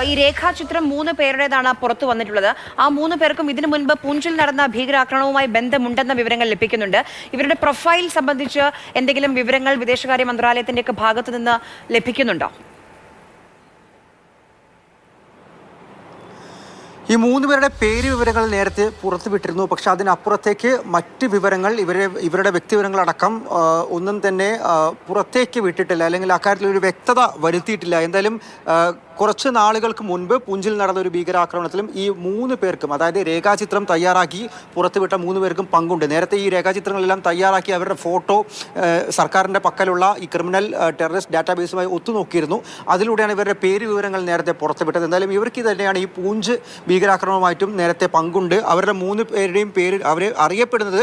ഈ രേഖാചിത്രം 3 പേരുടേതാണ് പുറത്തു വന്നിട്ടുള്ളത്. ആ 3 പേർക്കും ഇതിനു മുൻപ് പൂഞ്ചിൽ നടന്ന ഭീകരാക്രമണവുമായി ബന്ധമുണ്ടെന്ന വിവരങ്ങൾ ലഭിക്കുന്നുണ്ട്. ഇവരുടെ പ്രൊഫൈൽ സംബന്ധിച്ച് എന്തെങ്കിലും വിവരങ്ങൾ വിദേശകാര്യ മന്ത്രാലയത്തിന്റെ ഭാഗത്തു നിന്ന് ലഭിക്കുന്നുണ്ടോ? ഈ 3 പേരുടെ പേര് വിവരങ്ങൾ നേരത്തെ പുറത്തുവിട്ടിരുന്നു. പക്ഷെ അതിനപ്പുറത്തേക്ക് മറ്റ് വിവരങ്ങൾ ഇവരുടെ വ്യക്തിവിവരങ്ങളടക്കം ഒന്നും തന്നെ പുറത്തേക്ക് വിട്ടിട്ടില്ല, അല്ലെങ്കിൽ അക്കാര്യത്തിൽ ഒരു വ്യക്തത വരുത്തിയിട്ടില്ല. എന്തായാലും കുറച്ച് നാളുകൾക്ക് മുൻപ് പൂഞ്ചിൽ നടന്ന ഒരു ഭീകരാക്രമണത്തിലും ഈ 3 പേർക്കും, അതായത് രേഖാചിത്രം തയ്യാറാക്കി പുറത്തുവിട്ട 3 പേർക്കും പങ്കുണ്ട്. നേരത്തെ ഈ രേഖാചിത്രങ്ങളെല്ലാം തയ്യാറാക്കി അവരുടെ ഫോട്ടോ സർക്കാരിൻ്റെ പക്കലുള്ള ഈ ക്രിമിനൽ ടെററിസ്റ്റ് ഡാറ്റാബേസുമായി ഒത്തുനോക്കിയിരുന്നു. അതിലൂടെയാണ് ഇവരുടെ പേര് വിവരങ്ങൾ നേരത്തെ പുറത്തുവിട്ടത്. എന്തായാലും ഇവർക്ക് തന്നെയാണ് ഈ പൂഞ്ച് ഭീകരാക്രമണവുമായിട്ടും നേരത്തെ പങ്കുണ്ട്. അവരുടെ 3 പേരുടെയും പേര് അവർ അറിയപ്പെടുന്നത്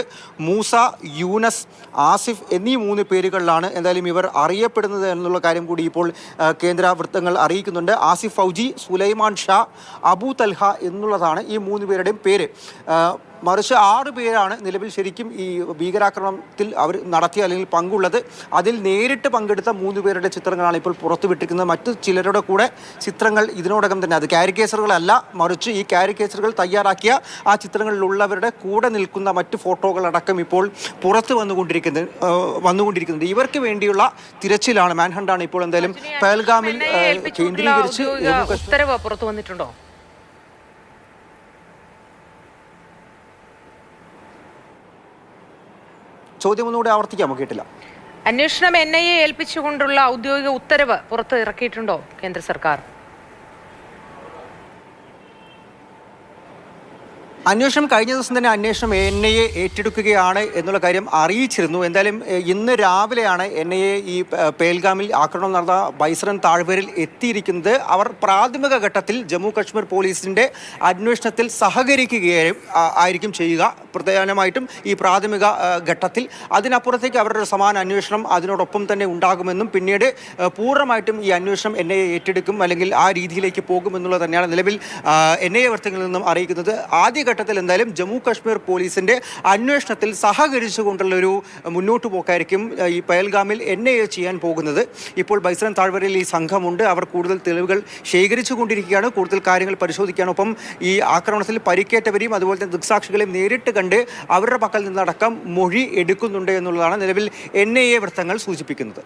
മൂസ, യൂനസ്, ആസിഫ് എന്നീ 3 പേരുകളിലാണ് എന്തായാലും ഇവർ അറിയപ്പെടുന്നത് എന്നുള്ള കാര്യം കൂടി ഇപ്പോൾ കേന്ദ്ര വൃത്തങ്ങൾ അറിയിക്കുന്നുണ്ട്. ആസിഫ് ഫൗജി, സുലൈമാൻ ഷാ, അബു തൽഹ എന്നുള്ളതാണ് ഈ 3 പേരുടെയും പേര്. മറിച്ച് 6 പേരാണ് നിലവിൽ ശരിക്കും ഈ ഭീകരാക്രമണത്തിൽ അവർ നടത്തിയ അല്ലെങ്കിൽ പങ്കുള്ളത്. അതിൽ നേരിട്ട് പങ്കെടുത്ത 3 പേരുടെ ചിത്രങ്ങളാണ് ഇപ്പോൾ പുറത്തുവിട്ടിരിക്കുന്നത്. മറ്റു ചിലരുടെ കൂടെ ചിത്രങ്ങൾ ഇതിനോടകം തന്നെ, അത് കാരിക്കേച്ചറുകളല്ല, മറിച്ച് ഈ കാരിക്കേച്ചറുകൾ തയ്യാറാക്കിയ ആ ചിത്രങ്ങളിലുള്ളവരുടെ കൂടെ നിൽക്കുന്ന മറ്റ് ഫോട്ടോകളടക്കം ഇപ്പോൾ പുറത്ത് വന്നുകൊണ്ടിരിക്കുന്നുണ്ട്. ഇവർക്ക് വേണ്ടിയുള്ള തിരച്ചിലാണ്, മാൻഹണ്ടാണ് ഇപ്പോൾ എന്തായാലും പഹൽഗാമിൽ കേന്ദ്രീകരിച്ച് ഉത്തരവ് പുറത്തു വന്നിട്ടുണ്ടോ? ചോദ്യം ഒന്നുകൂടെ ആവർത്തിക്കാമോ? കേട്ടില്ല. അന്വേഷണം NIA ഏൽപ്പിച്ചുകൊണ്ടുള്ള ഔദ്യോഗിക ഉത്തരവ് പുറത്ത് ഇറക്കിയിട്ടുണ്ടോ കേന്ദ്ര സർക്കാർ? അന്വേഷണം കഴിഞ്ഞ ദിവസം തന്നെ അന്വേഷണം NIA ഏറ്റെടുക്കുകയാണ് എന്നുള്ള കാര്യം അറിയിച്ചിരുന്നു. എന്തായാലും ഇന്ന് രാവിലെയാണ് NIA ഈ പേൽഗാമിൽ ആക്രമണം നടന്ന ബൈസറൻ താഴ്വരയിൽ എത്തിയിരിക്കുന്നത്. അവർ പ്രാഥമിക ഘട്ടത്തിൽ ജമ്മു കാശ്മീർ പോലീസിൻ്റെ അന്വേഷണത്തിൽ ആയിരിക്കും ചെയ്യുക, പ്രധാനമായിട്ടും ഈ പ്രാഥമിക ഘട്ടത്തിൽ. അതിനപ്പുറത്തേക്ക് അവരുടെ സമാന അന്വേഷണം അതിനോടൊപ്പം തന്നെ ഉണ്ടാകുമെന്നും പിന്നീട് പൂർണ്ണമായിട്ടും ഈ അന്വേഷണം NIA ഏറ്റെടുക്കും, അല്ലെങ്കിൽ ആ രീതിയിലേക്ക് പോകുമെന്നുള്ളത് തന്നെയാണ് നിലവിൽ NIA വൃത്തങ്ങളിൽ നിന്നും അറിയിക്കുന്നത്. ആദ്യ ഘട്ടത്തിൽ എന്തായാലും ജമ്മു കാശ്മീർ പോലീസിന്റെ അന്വേഷണത്തിൽ സഹകരിച്ചുകൊണ്ടുള്ളൊരു മുന്നോട്ട് പോക്കായിരിക്കും ഈ പഹൽഗാമിൽ NIA ചെയ്യാൻ പോകുന്നത്. ഇപ്പോൾ ബൈസറൻ താഴ്വരയിൽ ഈ സംഘമുണ്ട്. അവർ കൂടുതൽ തെളിവുകൾ ശേഖരിച്ചു കൊണ്ടിരിക്കുകയാണ്, കൂടുതൽ കാര്യങ്ങൾ പരിശോധിക്കുകയാണ്. ഒപ്പം ഈ ആക്രമണത്തിൽ പരിക്കേറ്റവരെയും അതുപോലെ തന്നെ ദൃക്സാക്ഷികളെയും നേരിട്ട് കണ്ട് അവരുടെ പക്കൽ നിന്നടക്കം മൊഴി എടുക്കുന്നുണ്ട് എന്നുള്ളതാണ് നിലവിൽ NIA വൃത്തങ്ങൾ സൂചിപ്പിക്കുന്നത്.